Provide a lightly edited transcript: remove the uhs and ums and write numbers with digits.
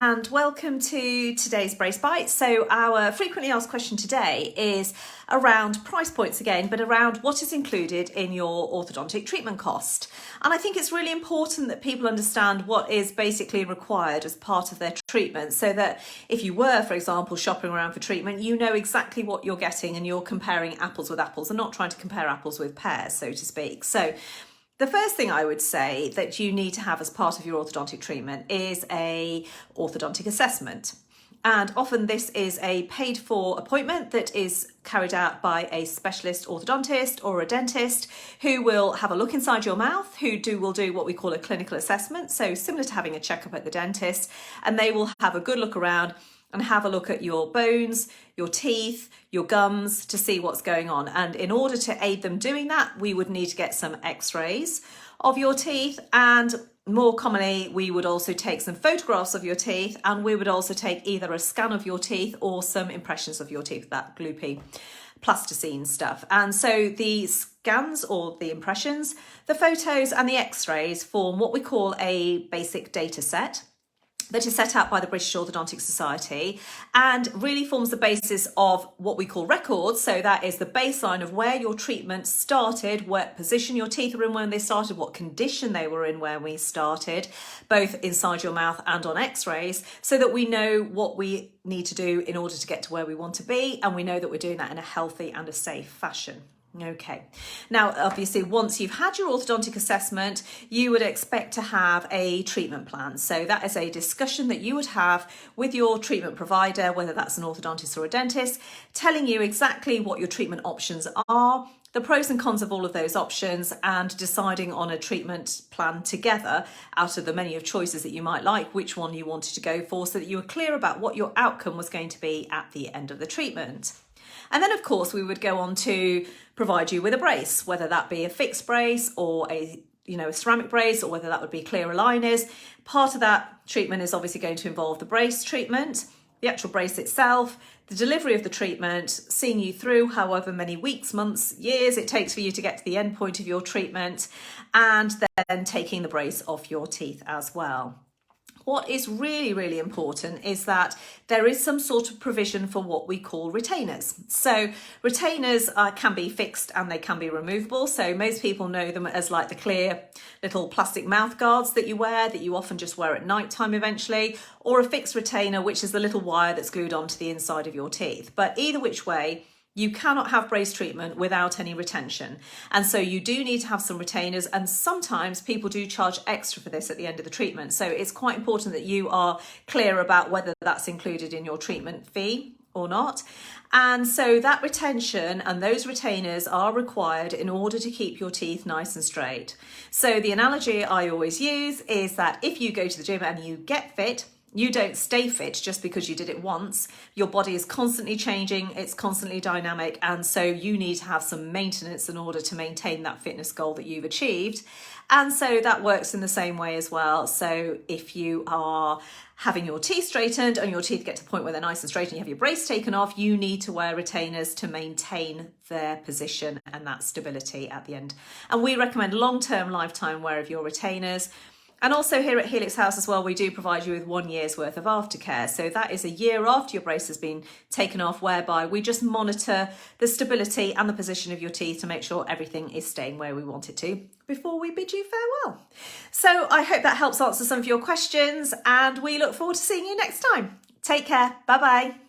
And welcome to today's Brace Bite. So our frequently asked question today is around price points again, but around what is included in your orthodontic treatment cost. And I think it's really important that people understand what is basically required as part of their treatment, so that if you were, for example, shopping around for treatment, you know exactly what you're getting and you're comparing apples with apples and not trying to compare apples with pears, so to speak. So the first thing I would say that you need to have as part of your orthodontic treatment is a orthodontic assessment. And often this is a paid for appointment that is carried out by a specialist orthodontist or a dentist who will have a look inside your mouth, will do what we call a clinical assessment. So similar to having a checkup at the dentist, and they will have a good look around and have a look at your bones, your teeth, your gums to see what's going on. And in order to aid them doing that, we would need to get some x-rays of your teeth, and more commonly, we would also take some photographs of your teeth, and we would also take either a scan of your teeth or some impressions of your teeth, that gloopy plasticine stuff. And so the scans or the impressions, the photos and the x-rays form what we call a basic data set that is set out by the British Orthodontic Society and really forms the basis of what we call records. So that is the baseline of where your treatment started, what position your teeth were in when they started, what condition they were in when we started, both inside your mouth and on x-rays, so that we know what we need to do in order to get to where we want to be, and we know that we're doing that in a healthy and a safe fashion. Okay, now obviously once you've had your orthodontic assessment, you would expect to have a treatment plan. So that is a discussion that you would have with your treatment provider, whether that's an orthodontist or a dentist, telling you exactly what your treatment options are, the pros and cons of all of those options, and deciding on a treatment plan together out of the menu of choices that you might like, which one you wanted to go for, so that you were clear about what your outcome was going to be at the end of the treatment. And then, of course, we would go on to provide you with a brace, whether that be a fixed brace or a ceramic brace, or whether that would be clear aligners. Part of that treatment is obviously going to involve the brace treatment, the actual brace itself, the delivery of the treatment, seeing you through however many weeks, months, years it takes for you to get to the end point of your treatment, and then taking the brace off your teeth as well. What is really, really important is that there is some sort of provision for what we call retainers. So retainers can be fixed and they can be removable. So most people know them as like the clear little plastic mouth guards that you wear, that you often just wear at night time eventually, or a fixed retainer, which is the little wire that's glued onto the inside of your teeth. But either which way, you cannot have brace treatment without any retention. And so you do need to have some retainers, and sometimes people do charge extra for this at the end of the treatment. So it's quite important that you are clear about whether that's included in your treatment fee or not. And so that retention and those retainers are required in order to keep your teeth nice and straight. So the analogy I always use is that if you go to the gym and you get fit, you don't stay fit just because you did it once. Your body is constantly changing, it's constantly dynamic, and so you need to have some maintenance in order to maintain that fitness goal that you've achieved. And so that works in the same way as well. So if you are having your teeth straightened and your teeth get to the point where they're nice and straight and you have your brace taken off, you need to wear retainers to maintain their position and that stability at the end. And we recommend long-term lifetime wear of your retainers. And also here at Helix House as well, we do provide you with 1 year's worth of aftercare. So that is a year after your brace has been taken off, whereby we just monitor the stability and the position of your teeth to make sure everything is staying where we want it to before we bid you farewell. So I hope that helps answer some of your questions, and we look forward to seeing you next time. Take care. Bye-bye.